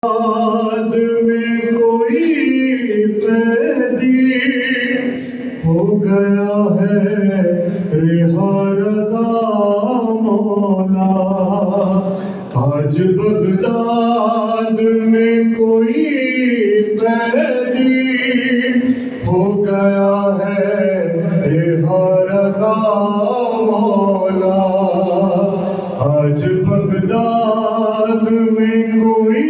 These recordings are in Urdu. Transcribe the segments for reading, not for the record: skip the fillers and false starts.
بعد میں کوئی قیدی ہو گیا ہے رہا رضا مولا. آج بغداد میں کوئی قیدی ہو گیا ہے رہا رضا مولا. آج بغداد میں کوئی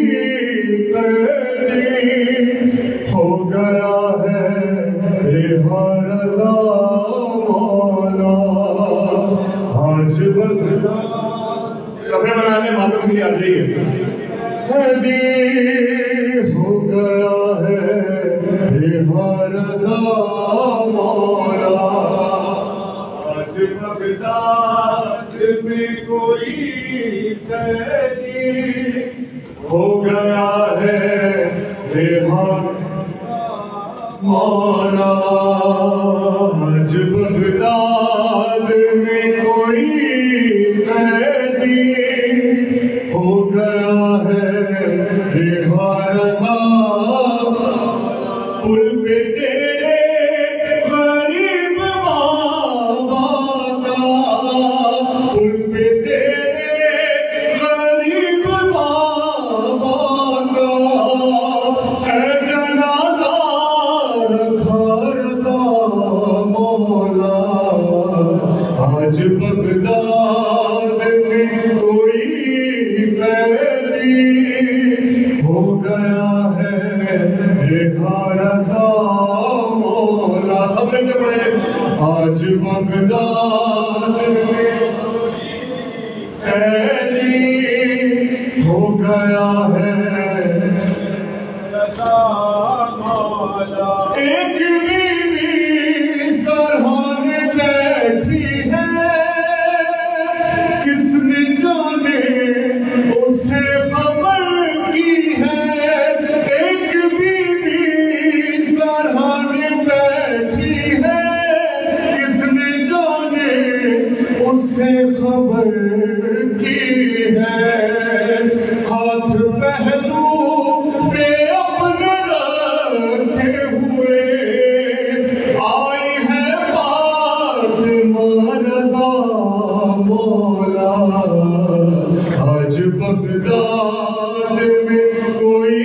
ہو گیا ہے رہا رضا مولا. آج بغداد صفحے بنانے ماتم کے لیے آ جائیے. قیدی ہو گیا ہے رہا رضا مولا. آج بغداد میں کوئی قیدی ہو گیا ہے رہا مولا. آج بغداد میں کوئی قیدی ہو گیا ہے رہا رضا. پل پہ تیرے غریب بابا کا، پل پہ تیرے غریب بابا کا ہے جنازہ رکھا رضا مولا. آج بغداد میں کوئی قیدی ہو گیا ہے رہا رضا مولا. سب مل کے پڑھیں. آج بغداد میں قیدی ہو گیا ہے رضا مولا. ایک بیوی سرہانے بیٹھی ہے، کس نے جانے اسے خبر کی ہے. ایک بیوی سرہانے بیٹھی ہے، کس نے جانے اسے خبر کی ہے. ہاتھ پہلو پہ اپنے رکھے ہوئے آئی ہے فاطمہ رضا مولا. آج بغداد میں کوئی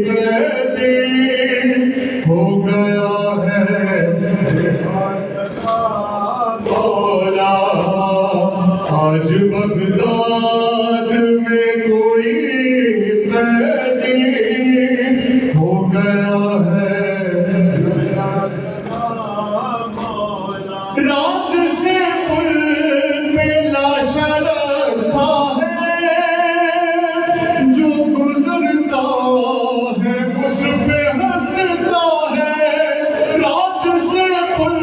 قیدی ہو گیا ہے مولا. آج بغداد میں کوئی قیدی ہو گیا ہے رات سے پل پہ لاشا رکھا ہے، جو گزرتا ہے اس پہ ہنستا ہے. رات سے پل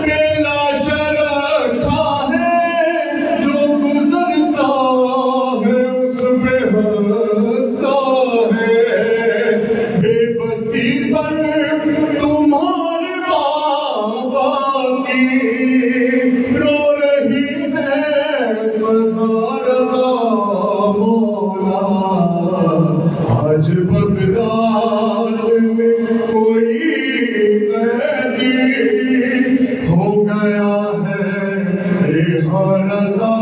پہ لاشا رکھا ہے، جو گزرتا ہے اس پہ ہنستا ہے. بے بسی پر تمہارے بابا رو رہی ہے قضا رضا مولا. آج بغداد میں کوئی قیدی ہو گیا ہے رہا رضا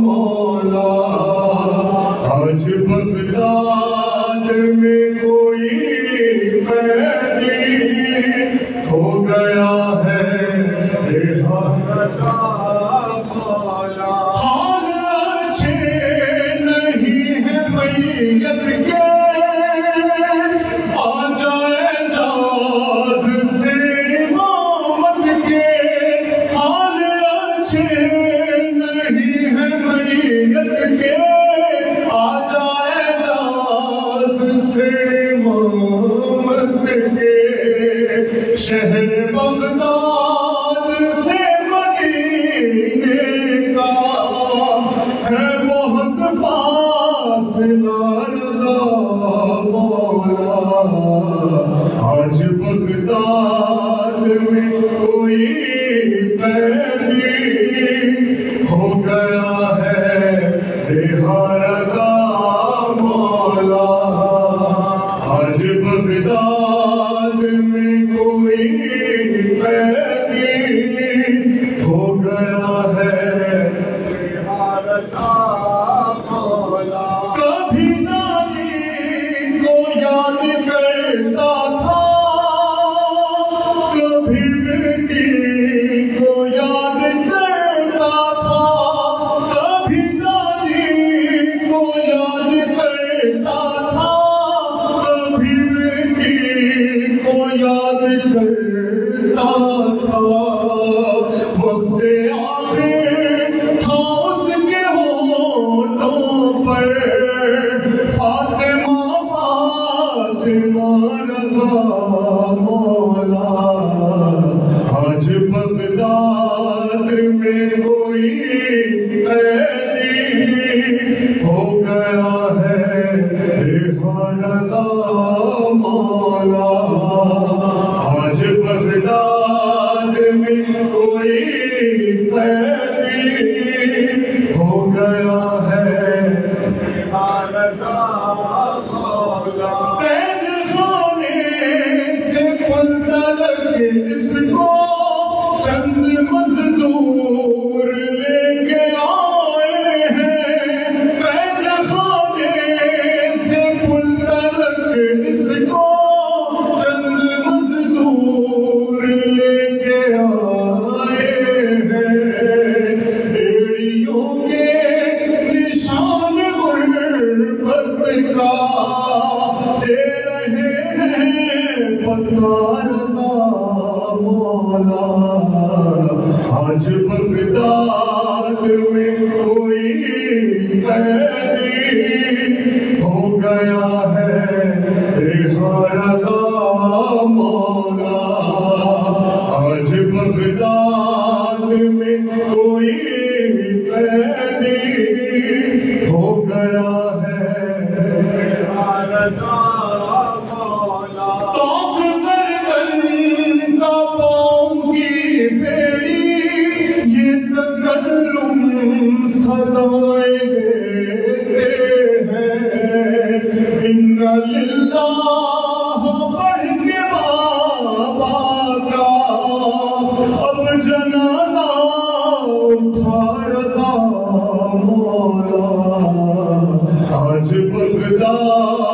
مولا. آج بغداد میں کوئی قیدی ہو گیا ہے رہا رضا مولا. حال اچھے نہیں ہیں میت کے، آ جائے جاز سے امامت کے. حال اچھے نہیں ہیں میت کے، آ جائے جاز سے امامت کے. شہر بغداد سے مدینے کا ہے بہت فاصلہ رضا مولا. آج بغداد میں کوئی قیدی ہو گیا ہے رہا رضا مولا. بغداد میں کوئی قیدی ہو گیا ہے کبھی نانی کو یاد کرتا تھا کبھی بیٹی کو یاد کرتا تھا کبھی دادی کو یاد کرتا تھا کبھی بیٹی کو یاد کرتا تھا وقت آخر تھا اس کے ہونٹوں پر فاطمہ فاطمہ رضا مولا آج بغداد میں کوئی قیدی ہو گیا ہے رہا رضا مولا آج بغداد میں کوئی قیدی ہو گیا ہے قید خانے سے پل تلک اس کو چند مزدور لے کے آئے ہیں قید خانے سے پل تلک اس کو چند مزدور لے کے آئے ہیں ایڑیوں کے نشان غربت کا دے رہے ہیں پتہ رضا مولا آج بغداد میں کوئی قیدی ہو گیا ہے رہا رضا مولا آج بغداد میں کوئی قیدی ہو گیا ہے توق گردن کا پاؤں کی بیڑی یہ تکلم صدائیں دیتے ہیں ان للہ پڑھ کے بابا کا اب جنازہ اٹھا رضا مولا آج بغداد